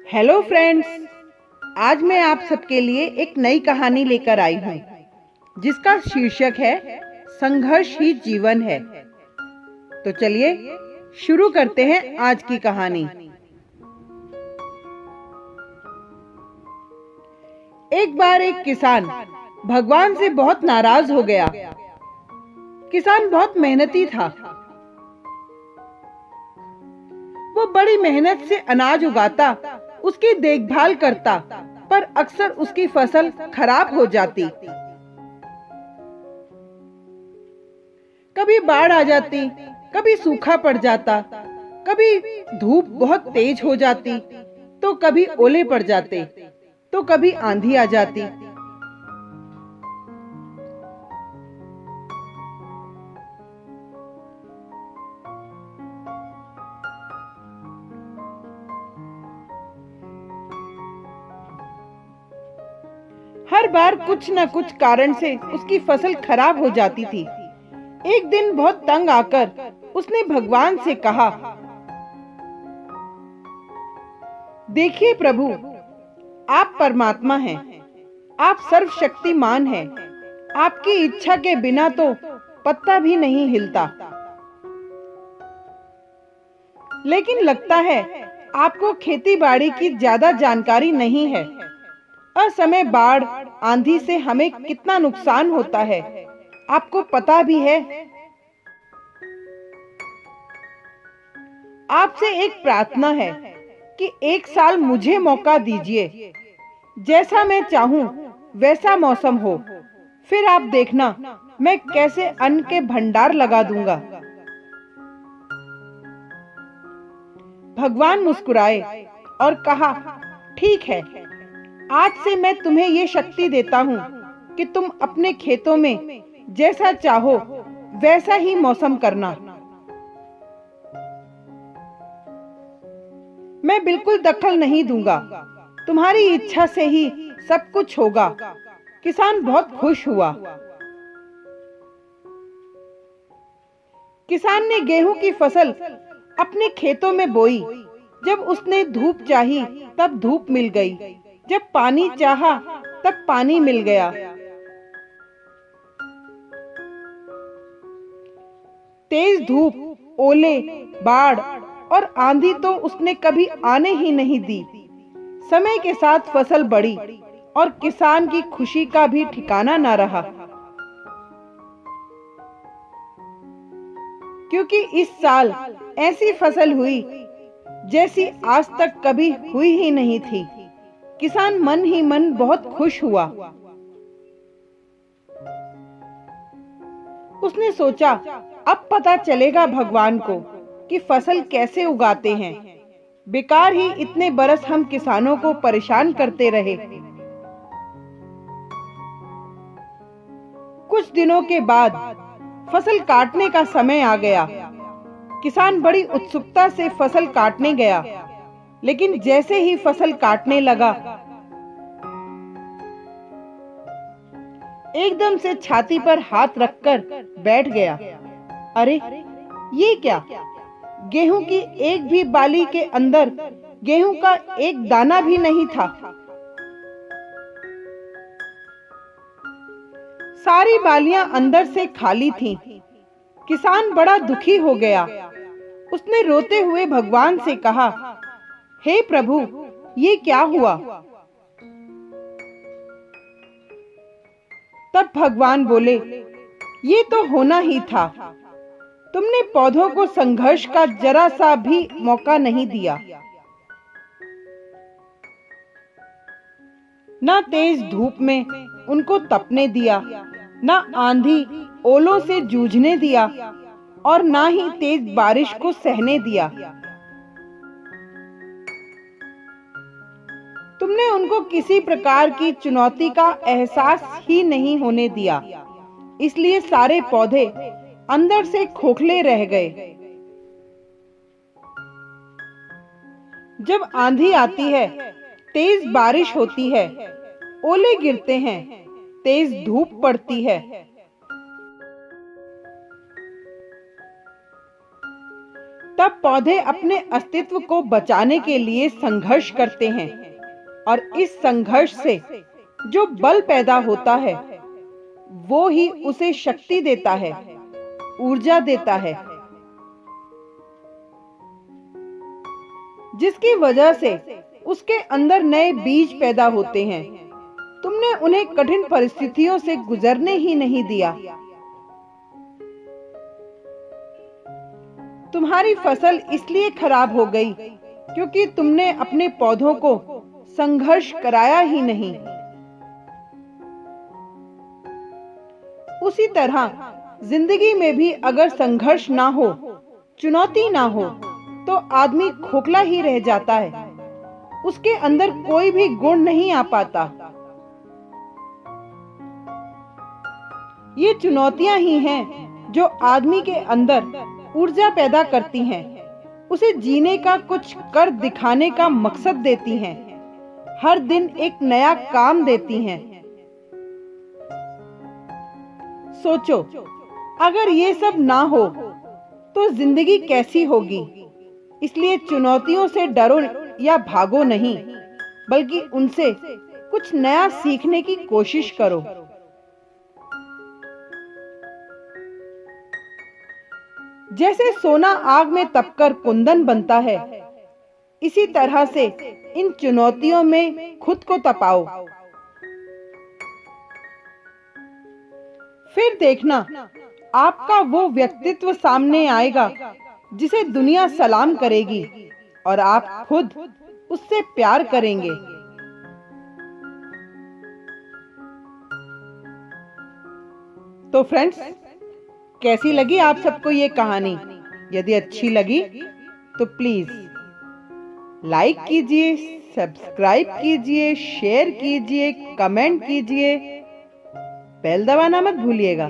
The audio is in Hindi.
Hello friends. आज मैं आप सबके लिए एक नई कहानी लेकर आई हूँ जिसका शीर्षक है संघर्ष ही जीवन है। तो चलिए शुरू करते हैं आज की कहानी। एक बार एक किसान भगवान से बहुत नाराज हो गया। किसान बहुत मेहनती था। वो बड़ी मेहनत से अनाज उगाता, उसकी देखभाल करता, पर अक्सर उसकी फसल खराब हो जाती। कभी बाढ़ आ जाती, कभी सूखा पड़ जाता, कभी धूप बहुत तेज हो जाती, तो कभी ओले पड़ जाते, तो कभी आंधी आ जाती। हर बार कुछ न कुछ कारण से उसकी फसल खराब हो जाती थी। एक दिन बहुत तंग आकर उसने भगवान से कहा, देखिए प्रभु, आप परमात्मा हैं, आप सर्वशक्तिमान हैं। आपकी इच्छा के बिना तो पत्ता भी नहीं हिलता। लेकिन लगता है आपको खेती बाड़ी की ज्यादा जानकारी नहीं है। असमय बाढ़ आंधी से हमें कितना नुकसान होता है, आपको पता भी है। आपसे एक प्रार्थना है कि एक साल मुझे मौका दीजिए। जैसा मैं चाहूं वैसा मौसम हो, फिर आप देखना मैं कैसे अन्न के भंडार लगा दूंगा। भगवान मुस्कुराए और कहा, ठीक है, आज से मैं तुम्हें ये शक्ति देता हूँ कि तुम अपने खेतों में जैसा चाहो वैसा ही मौसम करना। मैं बिल्कुल दखल नहीं दूंगा, तुम्हारी इच्छा से ही सब कुछ होगा। किसान बहुत खुश हुआ। किसान ने गेहूं की फसल अपने खेतों में बोई। जब उसने धूप चाही तब धूप मिल गई, जब पानी चाहा तब पानी मिल गया। तेज धूप, ओले, बाढ़ और आंधी तो उसने कभी आने ही नहीं दी। समय के साथ फसल बढ़ी और किसान की खुशी का भी ठिकाना न रहा। क्योंकि इस साल ऐसी फसल हुई जैसी आज तक कभी हुई ही नहीं थी। किसान मन ही मन बहुत खुश हुआ। उसने सोचा, अब पता चलेगा भगवान को कि फसल कैसे उगाते हैं। बेकार ही इतने बरस हम किसानों को परेशान करते रहे। कुछ दिनों के बाद फसल काटने का समय आ गया। किसान बड़ी उत्सुकता से फसल काटने गया, लेकिन जैसे ही फसल काटने लगा, एकदम से छाती पर हाथ रखकर बैठ गया। अरे ये क्या? गेहूं की एक भी बाली के अंदर गेहूं का एक दाना भी नहीं था। सारी बालियां अंदर से खाली थीं। किसान बड़ा दुखी हो गया। उसने रोते हुए भगवान से कहा, हे प्रभु, ये क्या हुआ? तब भगवान बोले, ये तो होना ही था। तुमने पौधों को संघर्ष का जरा सा भी मौका नहीं दिया। ना तेज धूप में उनको तपने दिया, ना आंधी ओलों से जूझने दिया, और ना ही तेज बारिश को सहने दिया। तुमने उनको किसी प्रकार की चुनौती का एहसास ही नहीं होने दिया। इसलिए सारे पौधे अंदर से खोखले रह गए। जब आंधी आती है, तेज बारिश होती है, ओले गिरते हैं, तेज धूप पड़ती है, तब पौधे अपने अस्तित्व को बचाने के लिए संघर्ष करते हैं और इस संघर्ष से जो बल पैदा होता है वो ही उसे शक्ति देता है, ऊर्जा देता है, जिसकी वजह से उसके अंदर नए बीज पैदा होते हैं। तुमने उन्हें कठिन परिस्थितियों से गुजरने ही नहीं दिया। तुम्हारी फसल इसलिए खराब हो गई क्योंकि तुमने अपने पौधों को संघर्ष कराया ही नहीं। उसी तरह जिंदगी में भी अगर संघर्ष ना हो, चुनौती ना हो, तो आदमी खोखला ही रह जाता है। उसके अंदर कोई भी गुण नहीं आ पाता। ये चुनौतियां ही हैं जो आदमी के अंदर ऊर्जा पैदा करती हैं, उसे जीने का कुछ कर दिखाने का मकसद देती हैं, हर दिन एक नया काम देती हैं। सोचो, अगर ये सब ना हो तो जिंदगी कैसी होगी। इसलिए चुनौतियों से डरो या भागो नहीं, बल्कि उनसे कुछ नया सीखने की कोशिश करो। जैसे सोना आग में तपकर कुंदन बनता है, इसी तरह से इन चुनौतियों में खुद को तपाओ। फिर देखना, आपका वो व्यक्तित्व सामने आएगा जिसे दुनिया सलाम करेगी और आप खुद उससे प्यार करेंगे। तो फ्रेंड्स, कैसी लगी आप सबको ये कहानी? यदि अच्छी लगी तो प्लीज लाइक कीजिए, सब्सक्राइब कीजिए, शेयर कीजिए, कमेंट कीजिए, बेल दबाना मत भूलिएगा।